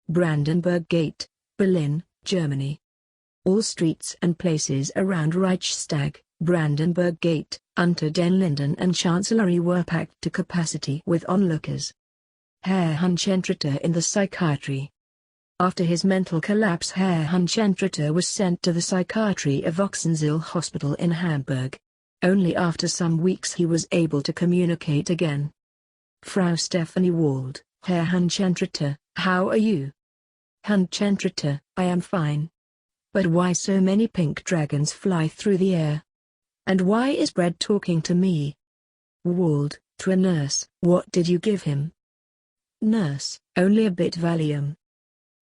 Brandenburg Gate, Berlin, Germany. All streets and places around Reichstag, Brandenburg Gate, Unter den Linden and Chancellery were packed to capacity with onlookers. Herr Hunchentreter in the psychiatry. After his mental collapse, Herr Hunchentreter was sent to the psychiatry of Ochsensiel Hospital in Hamburg. Only after some weeks he was able to communicate again. Frau Stephanie Wald, Herr Hunchentreter, how are you? Hunchentreter, I am fine. But why so many pink dragons fly through the air? And why is Bread talking to me? Wald, to a nurse, what did you give him? Nurse, only a bit Valium.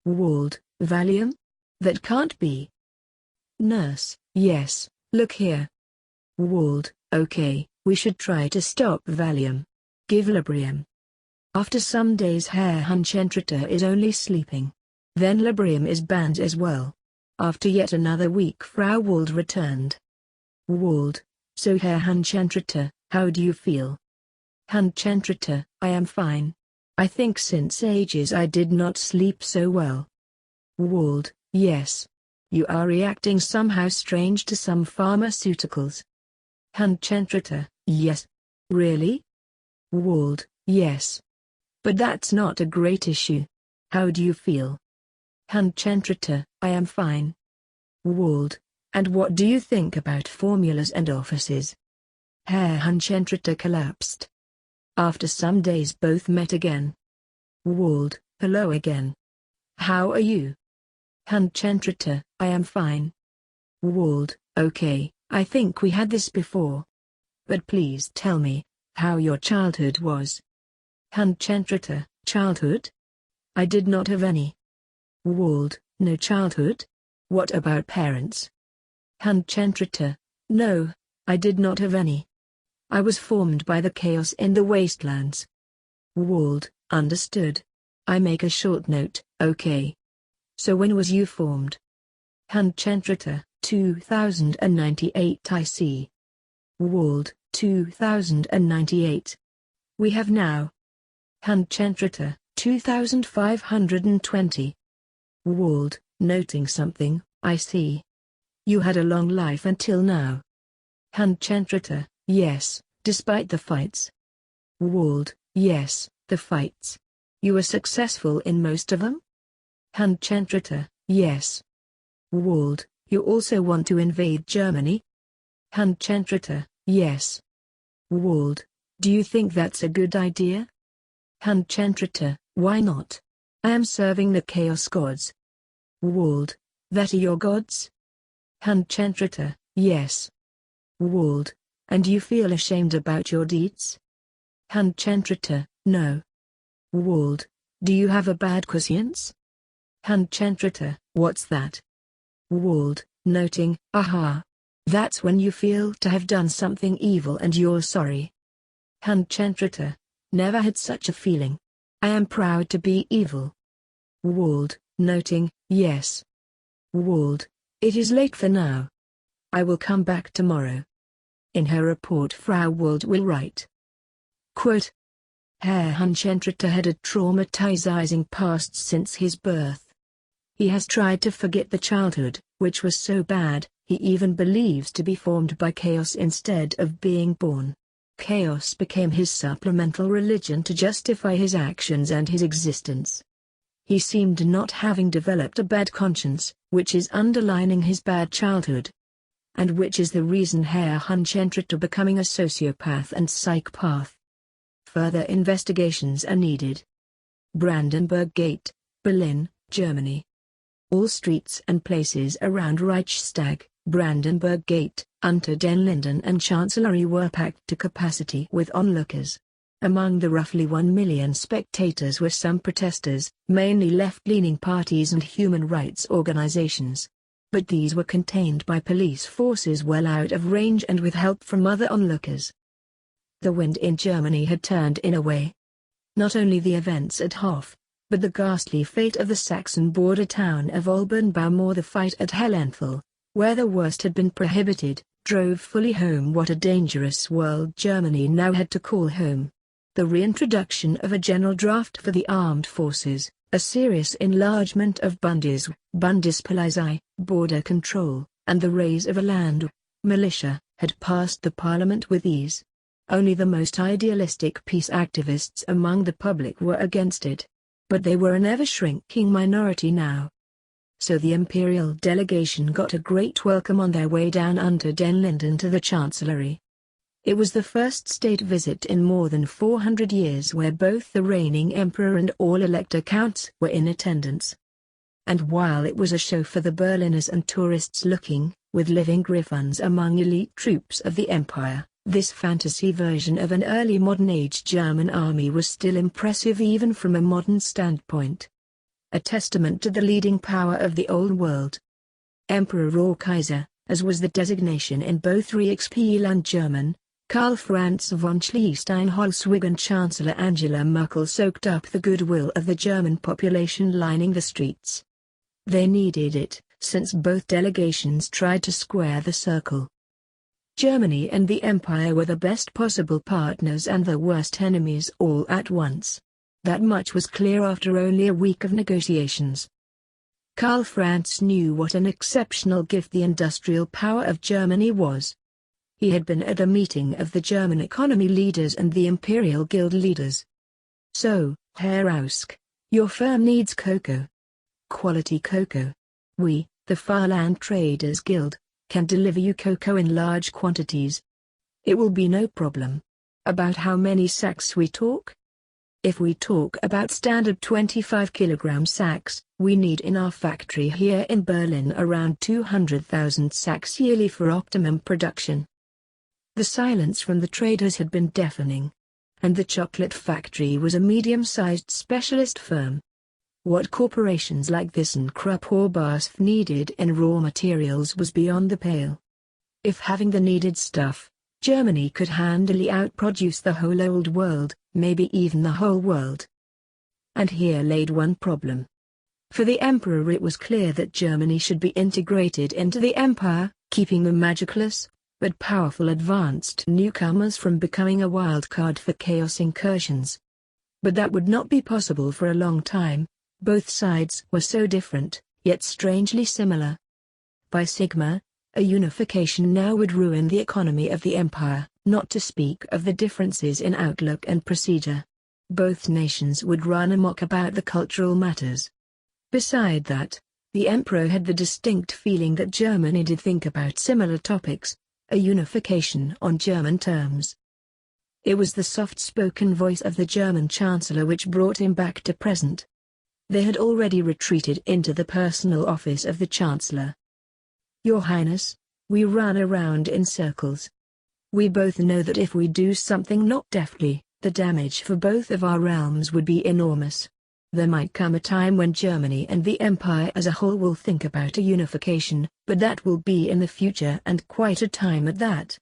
Wald, Valium? That can't be. Nurse, yes, look here. Wald, okay, we should try to stop Valium. Give Librium. After some days Herr Hunchentreter is only sleeping. Then Librium is banned as well. After yet another week Frau Wald returned. Wald, so Herr Hunchentreter, how do you feel? Hunchentreter, I am fine. I think since ages I did not sleep so well. Wald, yes. You are reacting somehow strange to some pharmaceuticals. Hunchentreter, yes. Really? Wald, yes. But that's not a great issue. How do you feel? Hunchentreter, I am fine. Wald, and what do you think about formulas and offices? Herr Hunchentreter collapsed. After some days both met again. Wald, hello again. How are you? Hunchentreter, I am fine. Wald, okay, I think we had this before. But please tell me, how your childhood was. Hunchentreter, childhood? I did not have any. Wald, no childhood? What about parents? Hunchentreter, no, I did not have any. I was formed by the chaos in the wastelands. Wald, understood. I make a short note, okay. So when was you formed? Hunchentreter, 2098 I see. Wald, 2098. We have now. Hunchentreter, 2520. Wald, noting something, I see. You had a long life until now. Hunchentreter, yes, despite the fights. Wald, yes, the fights. You were successful in most of them? Hunchentreter, yes. Wald, you also want to invade Germany? Hunchentreter, yes. Wald, do you think that's a good idea? Hunchentreter, why not? I am serving the Chaos Gods. Wald, that are your gods? Hunchentreter, yes. Wald, and you feel ashamed about your deeds? Hunchentreter, no. Wald, do you have a bad conscience? Hunchentreter, what's that? Wald, noting, aha. That's when you feel to have done something evil and you're sorry. Hunchentreter, never had such a feeling. I am proud to be evil. Wald, noting, yes. Wald, it is late for now. I will come back tomorrow. In her report Frau Wald will write. Quote, Herr Hunchentreter had a traumatizing past since his birth. He has tried to forget the childhood, which was so bad, he even believes to be formed by chaos instead of being born. Chaos became his supplemental religion to justify his actions and his existence. He seemed not having developed a bad conscience, which is underlining his bad childhood. And which is the reason Herr Hunchentreter becoming a sociopath and psychopath. Further investigations are needed. Brandenburg Gate, Berlin, Germany. All streets and places around Reichstag, Brandenburg Gate, Unter den Linden and Chancellery were packed to capacity with onlookers. Among the roughly 1 million spectators were some protesters, mainly left-leaning parties and human rights organizations. But these were contained by police forces well out of range and with help from other onlookers. The wind in Germany had turned in a way. Not only the events at Hof, but the ghastly fate of the Saxon border town of Oldenbaum or the fight at Hellenthal, where the worst had been prohibited, drove fully home what a dangerous world Germany now had to call home. The reintroduction of a general draft for the armed forces, A serious enlargement of Bundespolizei, border control, and the raise of a land militia, had passed the parliament with ease. Only the most idealistic peace activists among the public were against it. But they were an ever-shrinking minority now. So the imperial delegation got a great welcome on their way down unter den Linden to the chancellery. It was the first state visit in more than 400 years where both the reigning emperor and all elector counts were in attendance. And while it was a show for the Berliners and tourists looking, with living griffons among elite troops of the empire, this fantasy version of an early modern-age German army was still impressive even from a modern standpoint. A testament to the leading power of the Old World. Emperor or Kaiser, as was the designation in both Reichspiel and German, Karl Franz von Schleswig-Holstein and Chancellor Angela Merkel soaked up the goodwill of the German population lining the streets. They needed it, since both delegations tried to square the circle. Germany and the Empire were the best possible partners and the worst enemies all at once. That much was clear after only a week of negotiations. Karl Franz knew what an exceptional gift the industrial power of Germany was. He had been at a meeting of the German economy leaders and the Imperial Guild leaders. So, Herr Ausk, your firm needs cocoa. Quality cocoa. We, the Farland Traders Guild, can deliver you cocoa in large quantities. It will be no problem. About how many sacks we talk? If we talk about standard 25 kilogram sacks, we need in our factory here in Berlin around 200,000 sacks yearly for optimum production. The silence from the traders had been deafening. And the chocolate factory was a medium-sized specialist firm. What corporations like this and Krupp or BASF needed in raw materials was beyond the pale. If having the needed stuff, Germany could handily outproduce the whole Old World, maybe even the whole world. And here laid one problem. For the Emperor it was clear that Germany should be integrated into the Empire, keeping the magicless, but powerful advanced newcomers from becoming a wild card for chaos incursions. But that would not be possible for a long time. Both sides were so different, yet strangely similar. By Sigma, a unification now would ruin the economy of the empire, not to speak of the differences in outlook and procedure. Both nations would run amok about the cultural matters. Beside that, the emperor had the distinct feeling that Germany did think about similar topics, a unification on German terms. It was the soft-spoken voice of the German chancellor which brought him back to present. They had already retreated into the personal office of the chancellor. Your Highness, we run around in circles. We both know that if we do something not deftly, the damage for both of our realms would be enormous. There might come a time when Germany and the Empire as a whole will think about a unification, but that will be in the future and quite a time at that.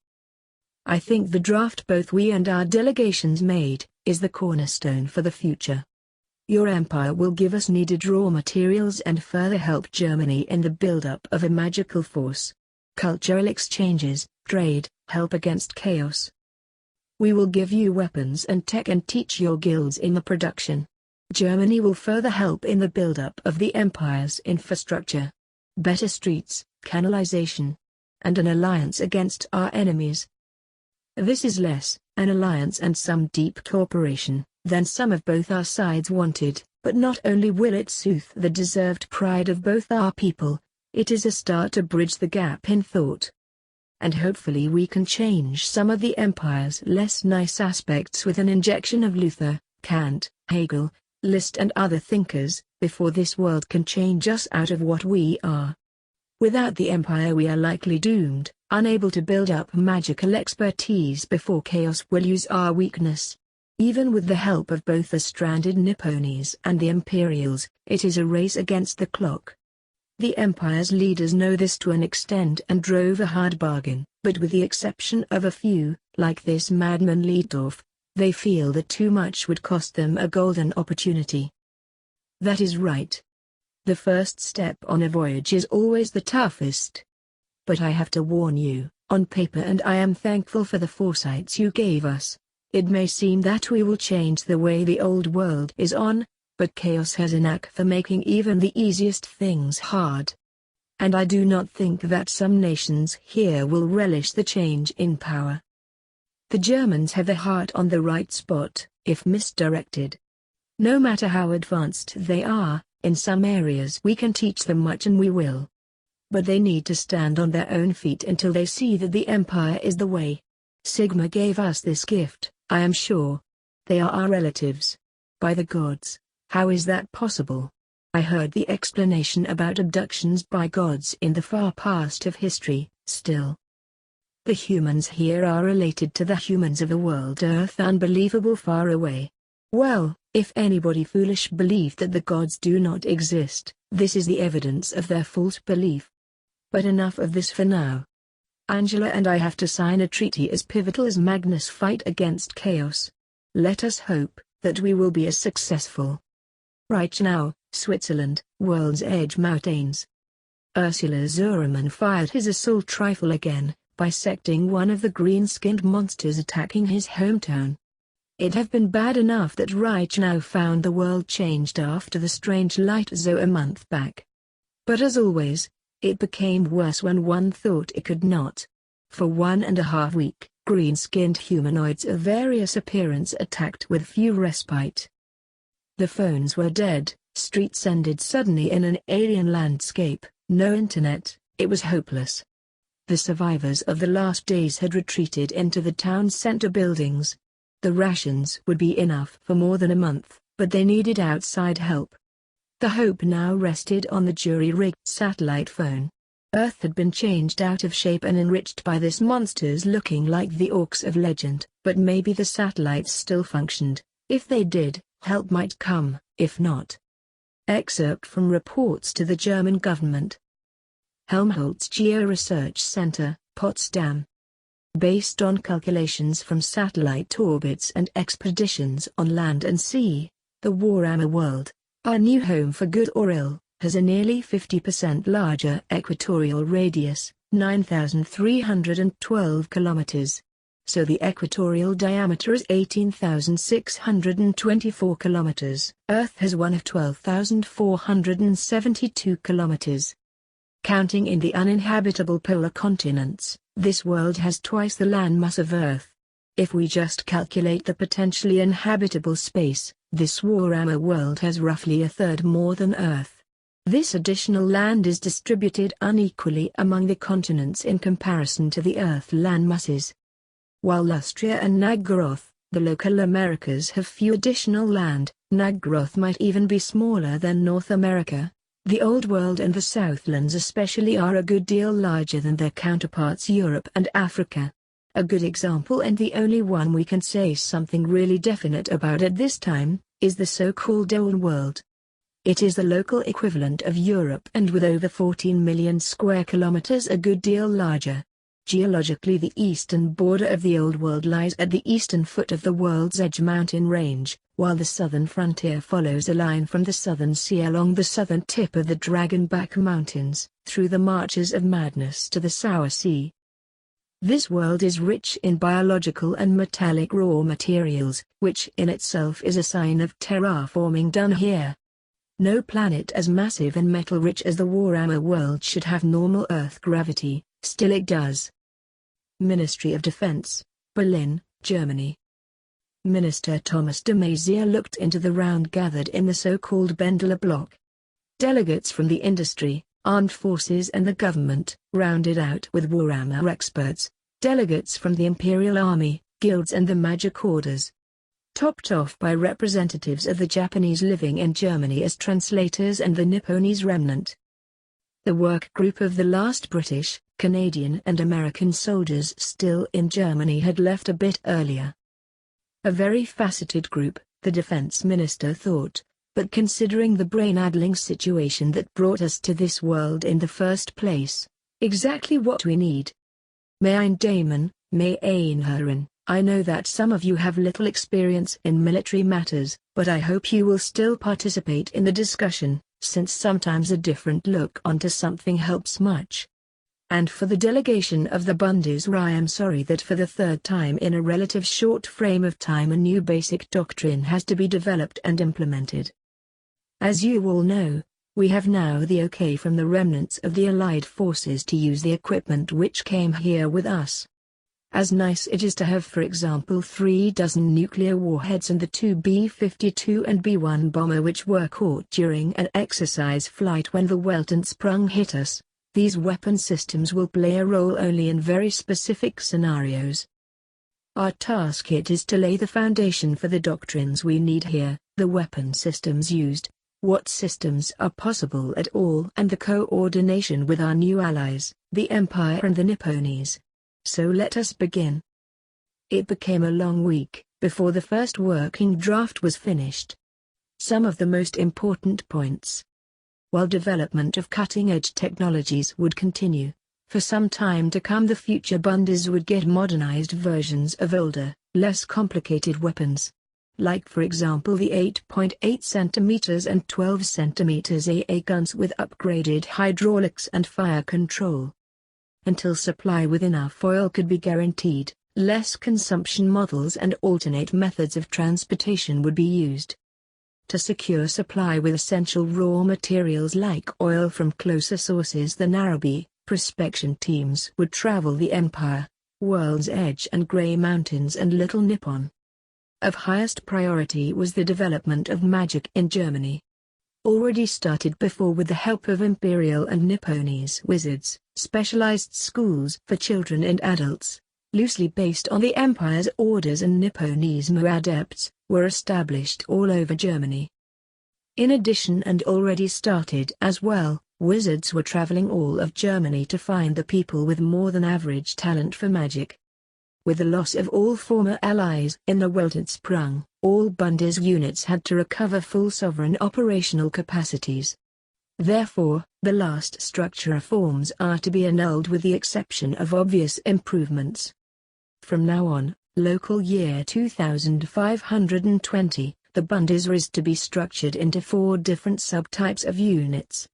I think the draft both we and our delegations made, is the cornerstone for the future. Your Empire will give us needed raw materials and further help Germany in the build-up of a magical force. Cultural exchanges, trade, help against chaos. We will give you weapons and tech and teach your guilds in the production. Germany will further help in the build-up of the Empire's infrastructure. Better streets, canalization. And an alliance against our enemies. This is less, an alliance and some deep cooperation, than some of both our sides wanted, but not only will it soothe the deserved pride of both our people, it is a start to bridge the gap in thought. And hopefully we can change some of the Empire's less nice aspects with an injection of Luther, Kant, Hegel, Liszt and other thinkers, before this world can change us out of what we are. Without the Empire we are likely doomed, unable to build up magical expertise before chaos will use our weakness. Even with the help of both the stranded Nippones and the Imperials, it is a race against the clock. The Empire's leaders know this to an extent and drove a hard bargain, but with the exception of a few, like this madman Liedorf, they feel that too much would cost them a golden opportunity. That is right. The first step on a voyage is always the toughest. But I have to warn you, on paper, and I am thankful for the foresights you gave us, it may seem that we will change the way the old world is on, but chaos has a knack for making even the easiest things hard. And I do not think that some nations here will relish the change in power. The Germans have their heart on the right spot, if misdirected. No matter how advanced they are, in some areas we can teach them much and we will. But they need to stand on their own feet until they see that the Empire is the way. Sigma gave us this gift, I am sure. They are our relatives. By the gods, how is that possible? I heard the explanation about abductions by gods in the far past of history, still. The humans here are related to the humans of a world Earth unbelievable far away. Well, if anybody foolish believed that the gods do not exist, this is the evidence of their false belief. But enough of this for now. Angela and I have to sign a treaty as pivotal as Magnus' fight against chaos. Let us hope that we will be as successful. Reichenau, Switzerland, World's Edge Mountains. Ursula Zuriman fired his assault rifle again, bisecting one of the green-skinned monsters attacking his hometown. It have been bad enough that Reichenau found the world changed after the strange light zoo a month back. But as always, it became worse when one thought it could not. For 1.5 weeks, green-skinned humanoids of various appearance attacked with few respite. The phones were dead, streets ended suddenly in an alien landscape, no internet, it was hopeless. The survivors of the last days had retreated into the town center buildings. The rations would be enough for more than a month, but they needed outside help. The hope now rested on the jury-rigged satellite phone. Earth had been changed out of shape and enriched by this monsters looking like the orcs of legend, but maybe the satellites still functioned. If they did, help might come, if not. Excerpt from reports to the German government. Helmholtz Geo-Research Center, Potsdam. Based on calculations from satellite orbits and expeditions on land and sea, the Warhammer world, our new home for good or ill, has a nearly 50% larger equatorial radius, 9,312 kilometers. So the equatorial diameter is 18,624 kilometers. Earth has one of 12,472 kilometers. Counting in the uninhabitable polar continents, this world has twice the landmass of Earth. If we just calculate the potentially inhabitable space, this Warhammer world has roughly a third more than Earth. This additional land is distributed unequally among the continents in comparison to the Earth landmasses. While Lustria and Naggaroth, the local Americas, have few additional land, Naggaroth might even be smaller than North America. The Old World and the Southlands especially are a good deal larger than their counterparts Europe and Africa. A good example, and the only one we can say something really definite about at this time, is the so-called Old World. It is the local equivalent of Europe and with over 14 million square kilometers a good deal larger. Geologically, the eastern border of the Old World lies at the eastern foot of the World's Edge mountain range, while the southern frontier follows a line from the Southern Sea along the southern tip of the Dragonback Mountains, through the Marches of Madness to the Sour Sea. This world is rich in biological and metallic raw materials, which in itself is a sign of terraforming done here. No planet as massive and metal-rich as the Warhammer world should have normal Earth gravity, still it does. Ministry of Defense, Berlin, Germany. Minister Thomas de Maizière looked into the round gathered in the so-called Bendeler block. Delegates from the industry, armed forces and the government, rounded out with Warhammer experts, delegates from the Imperial Army, guilds and the Magic Orders. Topped off by representatives of the Japanese living in Germany as translators and the Nipponese remnant. The work group of the last British, Canadian and American soldiers still in Germany had left a bit earlier. A very faceted group, the defense minister thought, but considering the brain-addling situation that brought us to this world in the first place, exactly what we need. Meine Damen, meine Herren, I know that some of you have little experience in military matters, but I hope you will still participate in the discussion, since sometimes a different look onto something helps much. And for the delegation of the Bundeswehr, I am sorry that for the third time in a relative short frame of time a new basic doctrine has to be developed and implemented. As you all know, we have now the okay from the remnants of the Allied forces to use the equipment which came here with us. As nice it is to have, for example, 3 dozen nuclear warheads and the 2 B-52 and B-1 bomber which were caught during an exercise flight when the Weltensprung hit us. These weapon systems will play a role only in very specific scenarios. Our task it is to lay the foundation for the doctrines we need here, the weapon systems used, what systems are possible at all, and the coordination with our new allies, the Empire and the Nipponese. So let us begin. It became a long week before the first working draft was finished. Some of the most important points. While development of cutting-edge technologies would continue, for some time to come the future Bundes would get modernized versions of older, less complicated weapons. Like for example the 8.8 cm and 12 cm AA guns with upgraded hydraulics and fire control. Until supply with enough oil could be guaranteed, less consumption models and alternate methods of transportation would be used. To secure supply with essential raw materials like oil from closer sources than Araby, prospection teams would travel the Empire, World's Edge and Grey Mountains and Little Nippon. Of highest priority was the development of magic in Germany. Already started before with the help of Imperial and Nipponese wizards, specialized schools for children and adults, loosely based on the Empire's orders and Nipponese adepts, were established all over Germany. In addition and already started as well, wizards were traveling all of Germany to find the people with more than average talent for magic. With the loss of all former allies in the Weltensprung, all Bundes units had to recover full sovereign operational capacities. Therefore, the last structure reforms are to be annulled with the exception of obvious improvements. From now on, local year 2520, the Bundes is to be structured into 4 different subtypes of units.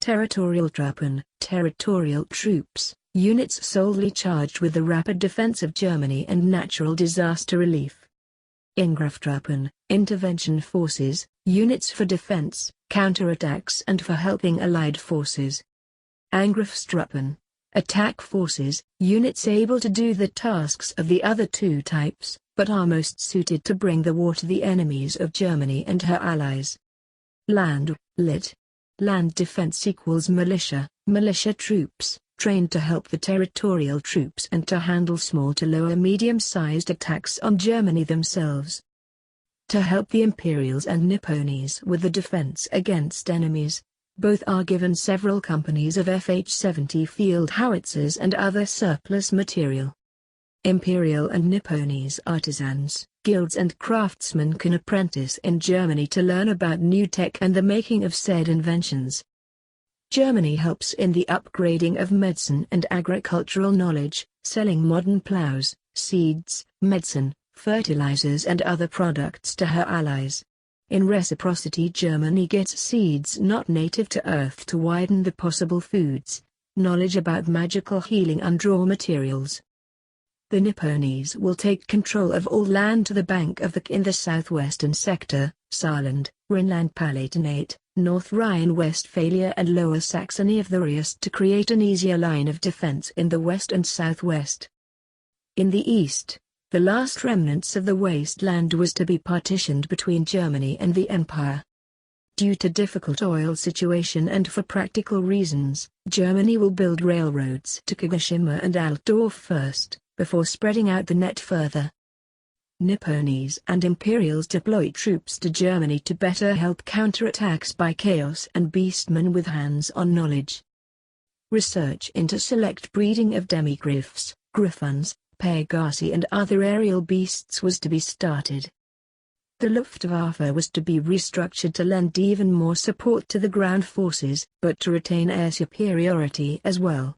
Territorial Truppen, territorial troops, units solely charged with the rapid defense of Germany and natural disaster relief. Ingriffstruppen, intervention forces, units for defense, counterattacks and for helping Allied forces. Angriffstruppen, attack forces, units able to do the tasks of the other 2 types, but are most suited to bring the war to the enemies of Germany and her allies. Land, lit. Land defense equals militia, militia troops, trained to help the territorial troops and to handle small to lower medium-sized attacks on Germany themselves. To help the Imperials and Nipponese with the defense against enemies, both are given several companies of FH-70 field howitzers and other surplus material. Imperial and Nipponese artisans, guilds and craftsmen can apprentice in Germany to learn about new tech and the making of said inventions. Germany helps in the upgrading of medicine and agricultural knowledge, selling modern plows, seeds, medicine, fertilizers and other products to her allies. In reciprocity, Germany gets seeds not native to Earth to widen the possible foods, knowledge about magical healing and raw materials. The Nipponese will take control of all land to the bank of the in the southwestern sector, Saarland, Rhineland-Palatinate, North Rhine-Westphalia and Lower Saxony of the Rhist to create an easier line of defense in the west and southwest. In the east, the last remnants of the wasteland was to be partitioned between Germany and the Empire. Due to difficult oil situation and for practical reasons, Germany will build railroads to Kagoshima and Altdorf first, before spreading out the net further. Nipponese and Imperials deploy troops to Germany to better help counterattacks by Chaos and Beastmen with hands-on knowledge. Research into select breeding of demigriffs, griffons, Pegasi and other aerial beasts was to be started. The Luftwaffe was to be restructured to lend even more support to the ground forces, but to retain air superiority as well.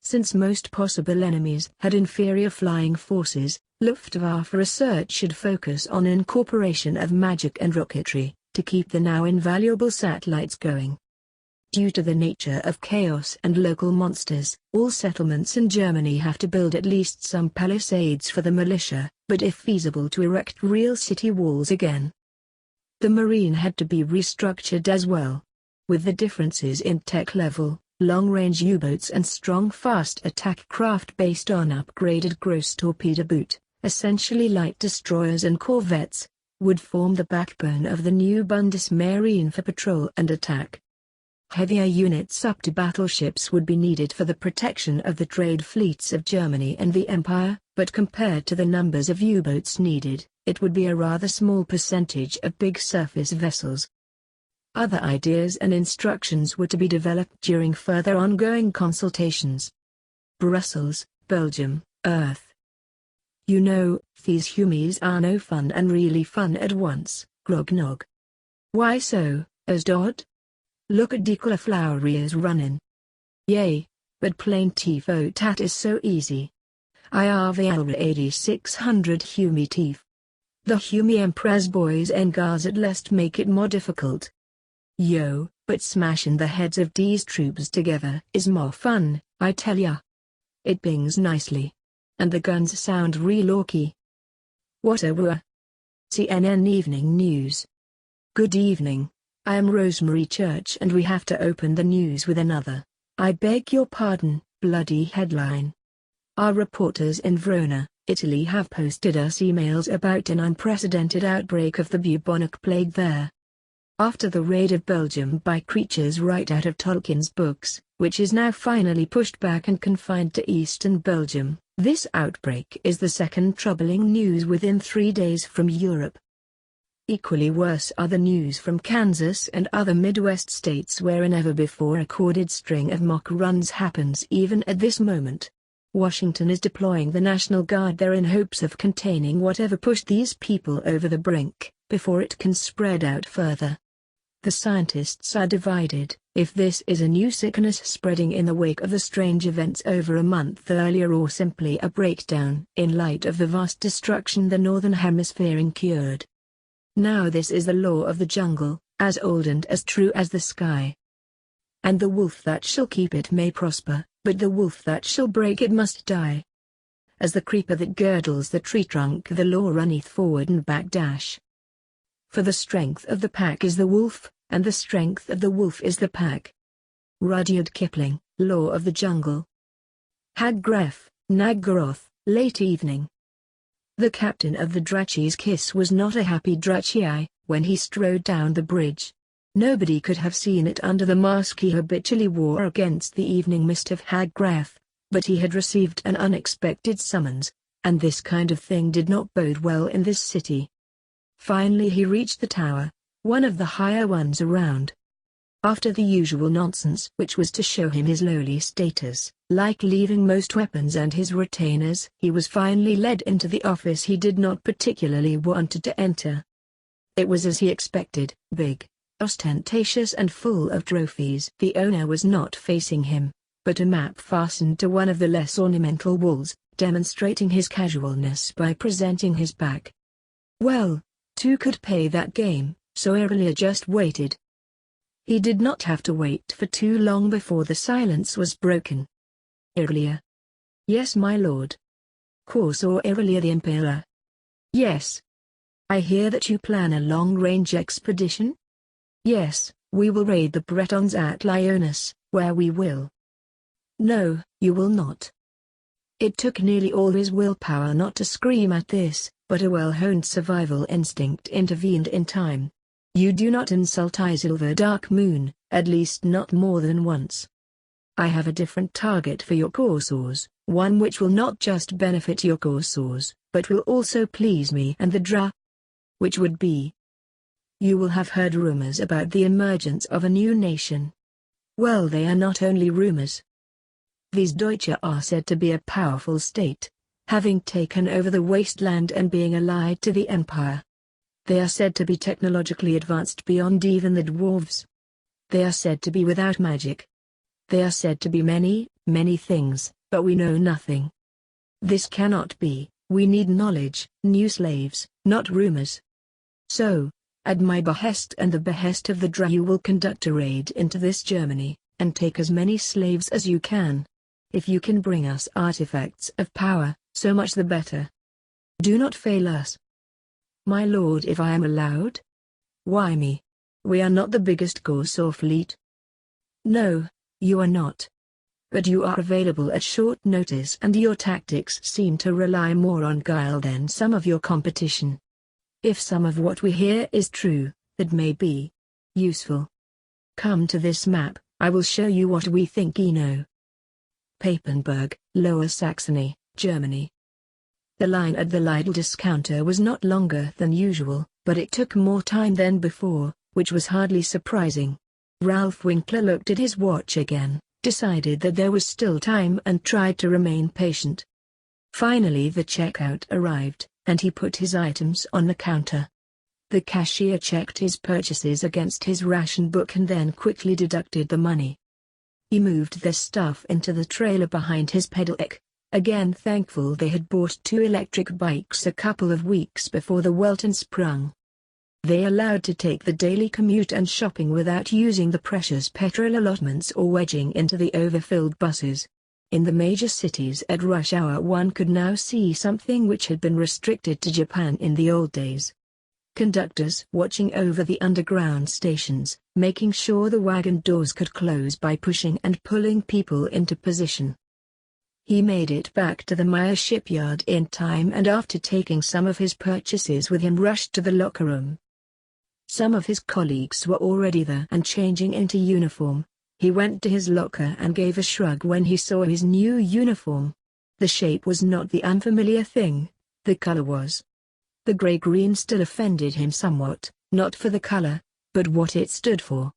Since most possible enemies had inferior flying forces, Luftwaffe research should focus on incorporation of magic and rocketry, to keep the now invaluable satellites going. Due to the nature of chaos and local monsters, all settlements in Germany have to build at least some palisades for the militia, but if feasible to erect real city walls again. The Marine had to be restructured as well. With the differences in tech level, long-range U-boats and strong fast attack craft based on upgraded gross torpedo boot, essentially light destroyers and corvettes, would form the backbone of the new Bundesmarine for patrol and attack. Heavier units up to battleships would be needed for the protection of the trade fleets of Germany and the Empire, but compared to the numbers of U-boats needed, it would be a rather small percentage of big surface vessels. Other ideas and instructions were to be developed during further ongoing consultations. Brussels, Belgium, Earth. You know, these humies are no fun and really fun at once, grognog. Why so, Asdod? Look at de caulifloweriers running. Yay, but plain tifo tat is so easy. I are the Alra 8600 Humi tif. The Humi Emperor's boys and girls at least make it more difficult. Yo, but smashing the heads of these troops together is more fun, I tell ya. It bings nicely. And the guns sound real orky. What a were. CNN Evening News. Good evening. I am Rosemary Church and we have to open the news with another, I beg your pardon, bloody headline. Our reporters in Verona, Italy have posted us emails about an unprecedented outbreak of the bubonic plague there. After the raid of Belgium by creatures right out of Tolkien's books, which is now finally pushed back and confined to eastern Belgium, this outbreak is the second troubling news within 3 days from Europe. Equally worse are the news from Kansas and other Midwest states where a never-before recorded string of mock runs happens even at this moment. Washington is deploying the National Guard there in hopes of containing whatever pushed these people over the brink, before it can spread out further. The scientists are divided, if this is a new sickness spreading in the wake of the strange events over a month earlier or simply a breakdown in light of the vast destruction the Northern Hemisphere incurred. Now this is the law of the jungle, as old and as true as the sky. And the wolf that shall keep it may prosper, but the wolf that shall break it must die. As the creeper that girdles the tree trunk the law runneth forward and back dash. For the strength of the pack is the wolf, and the strength of the wolf is the pack. Rudyard Kipling, Law of the Jungle. Haggref, Naggaroth, late evening. The captain of the Drachy's Kiss was not a happy Drachy when he strode down the bridge. Nobody could have seen it under the mask he habitually wore against the evening mist of Haggref, but he had received an unexpected summons, and this kind of thing did not bode well in this city. Finally he reached the tower, one of the higher ones around. After the usual nonsense which was to show him his lowly status, like leaving most weapons and his retainers, he was finally led into the office he did not particularly want to enter. It was as he expected, big, ostentatious and full of trophies. The owner was not facing him, but a map fastened to one of the less ornamental walls, demonstrating his casualness by presenting his back. Well, two could pay that game, so Aurelia just waited. He did not have to wait for too long before the silence was broken. Aurelia. Yes, my lord. Corsair Aurelia the Impaler. Yes. I hear that you plan a long-range expedition? Yes, we will raid the Bretons at Lyoness, where we will. No, you will not. It took nearly all his willpower not to scream at this, but a well-honed survival instinct intervened in time. You do not insult Isilver Dark Moon, at least not more than once. I have a different target for your Corsairs, one which will not just benefit your Corsairs, but will also please me and the Dra. Which would be. You will have heard rumors about the emergence of a new nation. Well, they are not only rumors. These Deutsche are said to be a powerful state, having taken over the wasteland and being allied to the Empire. They are said to be technologically advanced beyond even the dwarves. They are said to be without magic. They are said to be many, many things, but we know nothing. This cannot be. We need knowledge, new slaves, not rumors. So, at my behest and the behest of the Dra, you will conduct a raid into this Germany, and take as many slaves as you can. If you can bring us artifacts of power, so much the better. Do not fail us. My lord, if I am allowed? Why me? We are not the biggest Warsaw fleet. No, you are not. But you are available at short notice and your tactics seem to rely more on guile than some of your competition. If some of what we hear is true, that may be useful. Come to this map, I will show you what we think you know. Papenburg, Lower Saxony, Germany. The line at the Lidl discounter was not longer than usual, but it took more time than before, which was hardly surprising. Ralph Winkler looked at his watch again, decided that there was still time and tried to remain patient. Finally the checkout arrived, and he put his items on the counter. The cashier checked his purchases against his ration book and then quickly deducted the money. He moved their stuff into the trailer behind his pedelec, again thankful they had bought 2 electric bikes a couple of weeks before the Welton sprung. They allowed to take the daily commute and shopping without using the precious petrol allotments or wedging into the overfilled buses. In the major cities at rush hour one could now see something which had been restricted to Japan in the old days. Conductors watching over the underground stations, making sure the wagon doors could close by pushing and pulling people into position. He made it back to the Meyer shipyard in time and after taking some of his purchases with him rushed to the locker room. Some of his colleagues were already there and changing into uniform. He went to his locker and gave a shrug when he saw his new uniform. The shape was not the unfamiliar thing, the color was. The gray-green still offended him somewhat, not for the color, but what it stood for.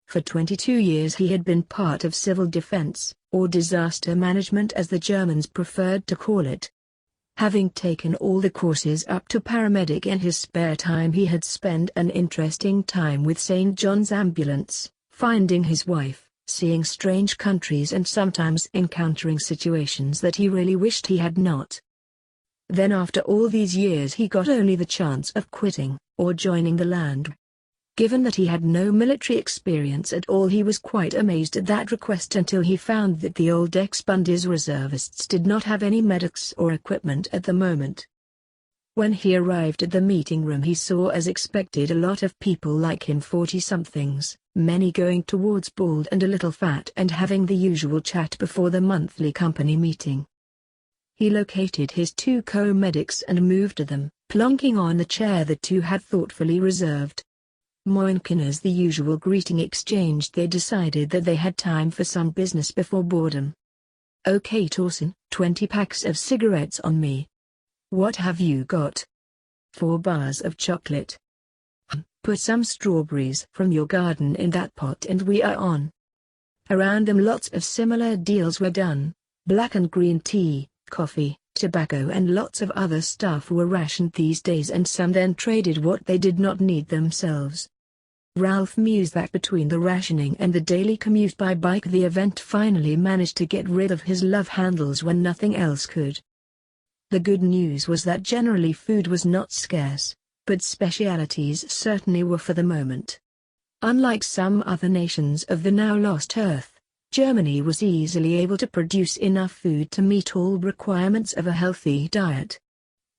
For 22 years he had been part of civil defense, or disaster management as the Germans preferred to call it. Having taken all the courses up to paramedic in his spare time he had spent an interesting time with St. John's Ambulance, finding his wife, seeing strange countries and sometimes encountering situations that he really wished he had not. Then after all these years he got only the chance of quitting, or joining the land. Given that he had no military experience at all he was quite amazed at that request until he found that the old ex-Bundes reservists did not have any medics or equipment at the moment. When he arrived at the meeting room he saw as expected a lot of people like him 40-somethings, many going towards bald and a little fat and having the usual chat before the monthly company meeting. He located his 2 co-medics and moved to them, plonking on the chair the 2 had thoughtfully reserved. Moinkin as the usual greeting exchanged they decided that they had time for some business before boredom. Okay Torsen, 20 packs of cigarettes on me. What have you got? 4 bars of chocolate. Put some strawberries from your garden in that pot and we are on. Around them lots of similar deals were done. Black and green tea, coffee, tobacco and lots of other stuff were rationed these days and some then traded what they did not need themselves. Ralph mused that between the rationing and the daily commute by bike the event finally managed to get rid of his love handles when nothing else could. The good news was that generally food was not scarce, but specialities certainly were for the moment. Unlike some other nations of the now lost Earth, Germany was easily able to produce enough food to meet all requirements of a healthy diet.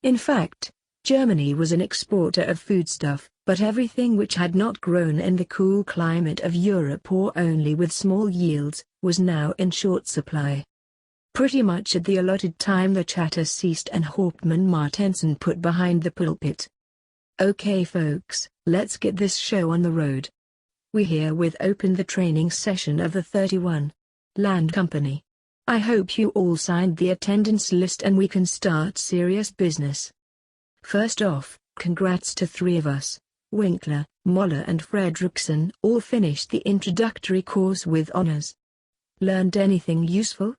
In fact, Germany was an exporter of foodstuff, but everything which had not grown in the cool climate of Europe or only with small yields, was now in short supply. Pretty much at the allotted time the chatter ceased and Hauptmann Martensen put behind the pulpit. Okay folks, let's get this show on the road. We herewith open the training session of the 31 Land Company. I hope you all signed the attendance list and we can start serious business. First off, congrats to 3 of us. Winkler, Moller and Fredrickson all finished the introductory course with honors. Learned anything useful?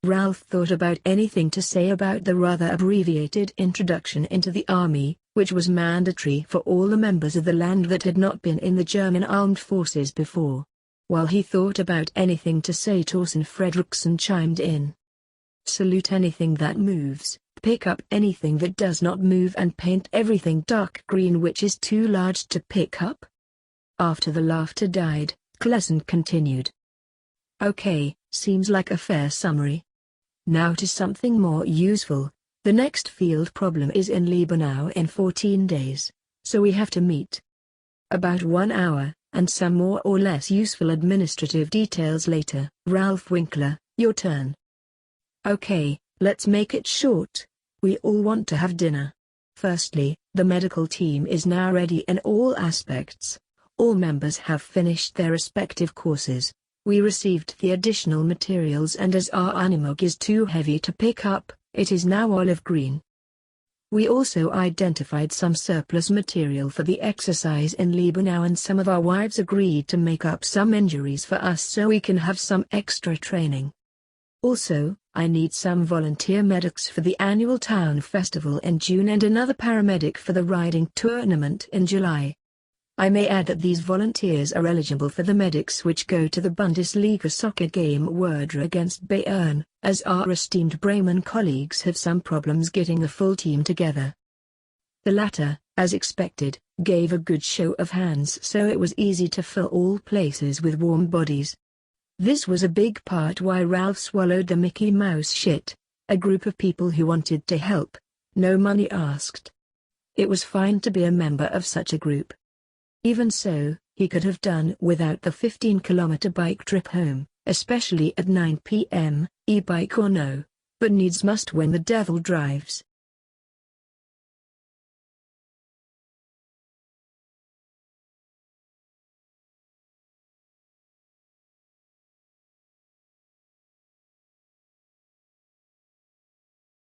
Ralph thought about anything to say about the rather abbreviated introduction into the army, which was mandatory for all the members of the land that had not been in the German armed forces before. While he thought about anything to say Torsen Fredrickson chimed in. Salute anything that moves. Pick up anything that does not move and paint everything dark green which is too large to pick up. After the laughter died, Klesen continued. Okay, seems like a fair summary. Now to something more useful. The next field problem is in Liebenau in 14 days, so we have to meet. About 1 hour, and some more or less useful administrative details later. Ralph Winkler, your turn. Okay, let's make it short. We all want to have dinner. Firstly, the medical team is now ready in all aspects. All members have finished their respective courses. We received the additional materials, and as our animog is too heavy to pick up, it is now olive green. We also identified some surplus material for the exercise in Liebenau, and some of our wives agreed to make up some injuries for us so we can have some extra training. Also, I need some volunteer medics for the annual town festival in June and another paramedic for the riding tournament in July. I may add that these volunteers are eligible for the medics which go to the Bundesliga soccer game Werder against Bayern, as our esteemed Bremen colleagues have some problems getting a full team together. The latter, as expected, gave a good show of hands, so it was easy to fill all places with warm bodies. This was a big part why Ralph swallowed the Mickey Mouse shit, a group of people who wanted to help, no money asked. It was fine to be a member of such a group. Even so, he could have done without the 15-kilometer bike trip home, especially at 9 p.m., e-bike or no, but needs must when the devil drives.